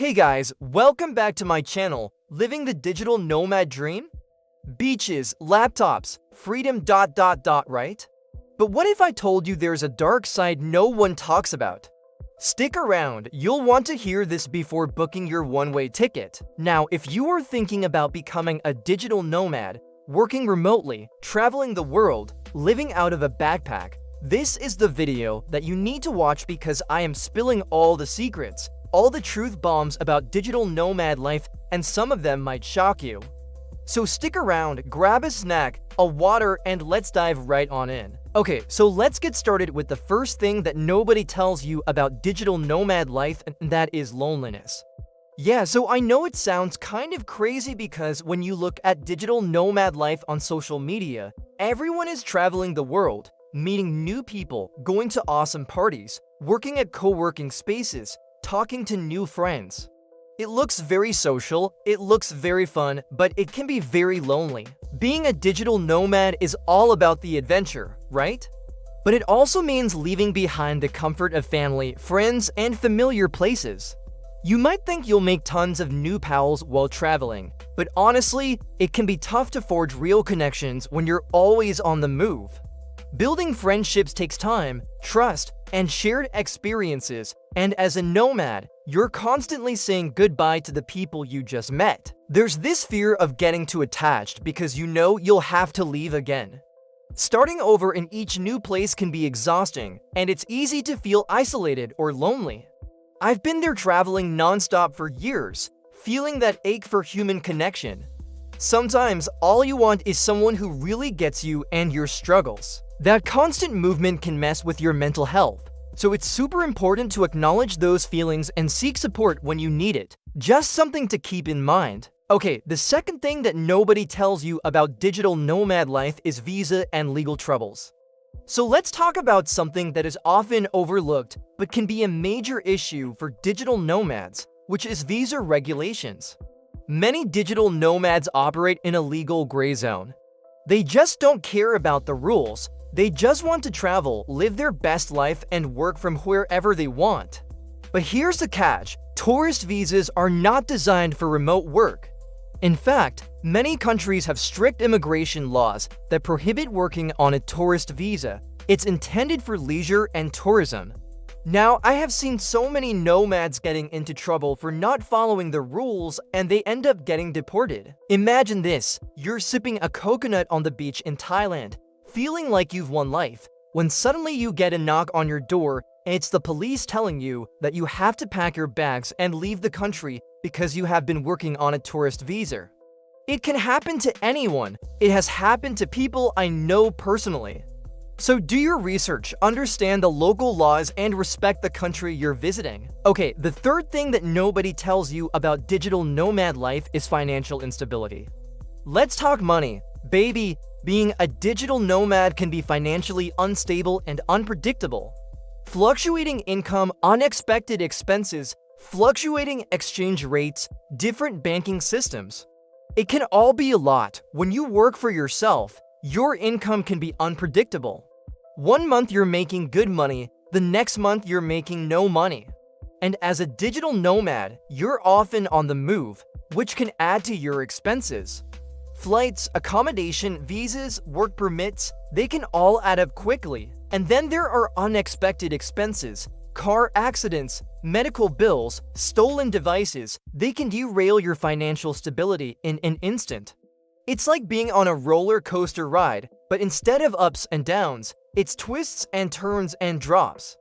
Hey guys, welcome back to my channel, Living the Digital Nomad Dream? Beaches, laptops, freedom ... right? But what if I told you there's a dark side no one talks about? Stick around, you'll want to hear this before booking your one-way ticket. Now, if you are thinking about becoming a digital nomad, working remotely, traveling the world, living out of a backpack, this is the video that you need to watch because I am spilling all the secrets, all the truth bombs about digital nomad life, and some of them might shock you. So stick around, grab a snack, a water, and let's dive right on in. Okay, so let's get started with the first thing that nobody tells you about digital nomad life, and that is loneliness. Yeah, so I know it sounds kind of crazy because when you look at digital nomad life on social media, everyone is traveling the world, meeting new people, going to awesome parties, working at co-working spaces, talking to new friends. It looks very social, it looks very fun, but it can be very lonely. Being a digital nomad is all about the adventure, right? But it also means leaving behind the comfort of family, friends, and familiar places. You might think you'll make tons of new pals while traveling, but honestly, it can be tough to forge real connections when you're always on the move. Building friendships takes time, trust, and shared experiences, and as a nomad, you're constantly saying goodbye to the people you just met. There's this fear of getting too attached because you know you'll have to leave again. Starting over in each new place can be exhausting, and it's easy to feel isolated or lonely. I've been there traveling nonstop for years, feeling that ache for human connection. Sometimes all you want is someone who really gets you and your struggles. That constant movement can mess with your mental health, so it's super important to acknowledge those feelings and seek support when you need it. Just something to keep in mind. Okay, the second thing that nobody tells you about digital nomad life is visa and legal troubles. So let's talk about something that is often overlooked but can be a major issue for digital nomads, which is visa regulations. Many digital nomads operate in a legal gray zone. They just don't care about the rules. They just want to travel, live their best life, and work from wherever they want. But here's the catch: tourist visas are not designed for remote work. In fact, many countries have strict immigration laws that prohibit working on a tourist visa. It's intended for leisure and tourism. Now, I have seen so many nomads getting into trouble for not following the rules, and they end up getting deported. Imagine this: you're sipping a coconut on the beach in Thailand, feeling like you've won life, when suddenly you get a knock on your door and it's the police telling you that you have to pack your bags and leave the country because you have been working on a tourist visa. It can happen to anyone. It has happened to people I know personally. So do your research, understand the local laws, and respect the country you're visiting. Okay, the third thing that nobody tells you about digital nomad life is financial instability. Let's talk money. Baby, being a digital nomad can be financially unstable and unpredictable. Fluctuating income, unexpected expenses, fluctuating exchange rates, different banking systems. It can all be a lot. When you work for yourself, your income can be unpredictable. One month you're making good money, the next month you're making no money. And as a digital nomad, you're often on the move, which can add to your expenses. Flights, accommodation, visas, work permits, they can all add up quickly. And then there are unexpected expenses, car accidents, medical bills, stolen devices. They can derail your financial stability in an instant. It's like being on a roller coaster ride, but instead of ups and downs, it's twists and turns and drops.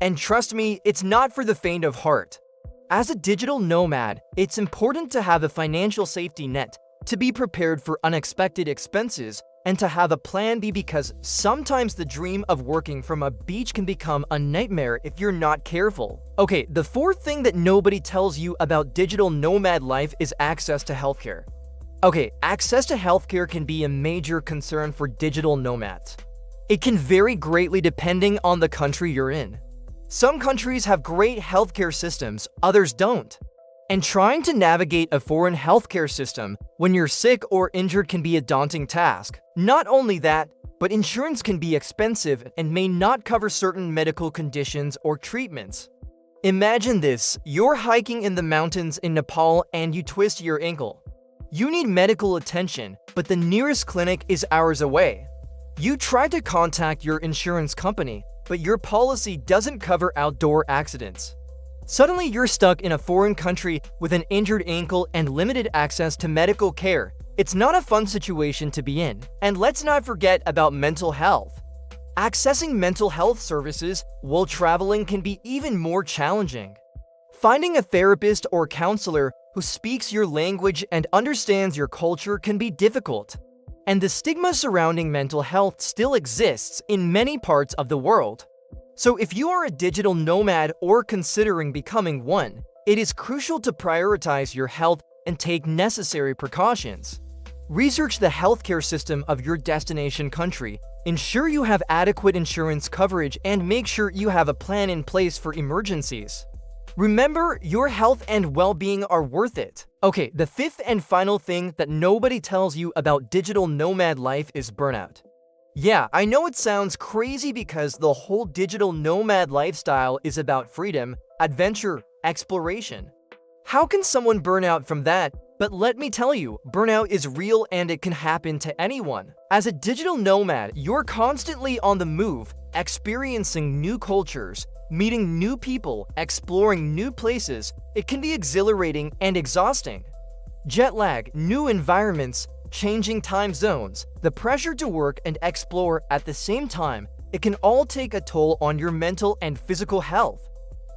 And trust me, it's not for the faint of heart. As a digital nomad, it's important to have a financial safety net, to be prepared for unexpected expenses, and to have a plan B because sometimes the dream of working from a beach can become a nightmare if you're not careful. Okay, the fourth thing that nobody tells you about digital nomad life is access to healthcare. Okay, access to healthcare can be a major concern for digital nomads. It can vary greatly depending on the country you're in. Some countries have great healthcare systems, others don't. And trying to navigate a foreign healthcare system when you're sick or injured can be a daunting task. Not only that, but insurance can be expensive and may not cover certain medical conditions or treatments. Imagine this, you're hiking in the mountains in Nepal and you twist your ankle. You need medical attention, but the nearest clinic is hours away. You try to contact your insurance company, but your policy doesn't cover outdoor accidents. Suddenly you're stuck in a foreign country with an injured ankle and limited access to medical care. It's not a fun situation to be in. And let's not forget about mental health. Accessing mental health services while traveling can be even more challenging. Finding a therapist or counselor who speaks your language and understands your culture can be difficult. And the stigma surrounding mental health still exists in many parts of the world. So if you are a digital nomad or considering becoming one, it is crucial to prioritize your health and take necessary precautions. Research the healthcare system of your destination country, ensure you have adequate insurance coverage, and make sure you have a plan in place for emergencies. Remember, your health and well-being are worth it. Okay, the fifth and final thing that nobody tells you about digital nomad life is burnout. Yeah, I know it sounds crazy because the whole digital nomad lifestyle is about freedom, adventure, exploration. How can someone burn out from that? But let me tell you, burnout is real and it can happen to anyone. As a digital nomad, you're constantly on the move, experiencing new cultures, meeting new people, exploring new places. It can be exhilarating and exhausting. Jet lag, new environments, changing time zones, the pressure to work and explore at the same time, it can all take a toll on your mental and physical health.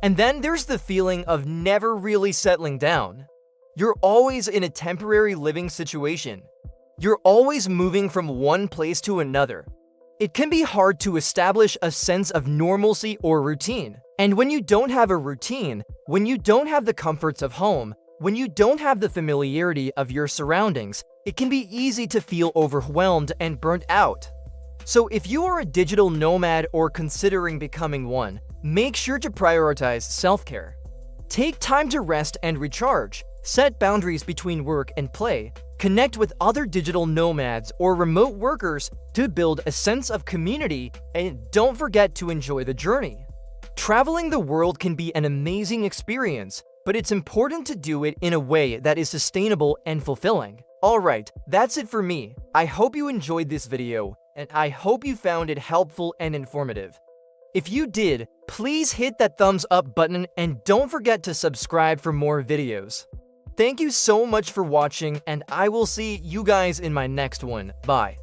And then there's the feeling of never really settling down. You're always in a temporary living situation. You're always moving from one place to another. It can be hard to establish a sense of normalcy or routine. And when you don't have a routine, when you don't have the comforts of home, when you don't have the familiarity of your surroundings, it can be easy to feel overwhelmed and burnt out. So if you are a digital nomad or considering becoming one, make sure to prioritize self-care. Take time to rest and recharge. Set boundaries between work and play. Connect with other digital nomads or remote workers to build a sense of community, and don't forget to enjoy the journey. Traveling the world can be an amazing experience, but it's important to do it in a way that is sustainable and fulfilling. Alright, that's it for me. I hope you enjoyed this video, and I hope you found it helpful and informative. If you did, please hit that thumbs up button and don't forget to subscribe for more videos. Thank you so much for watching, and I will see you guys in my next one. Bye.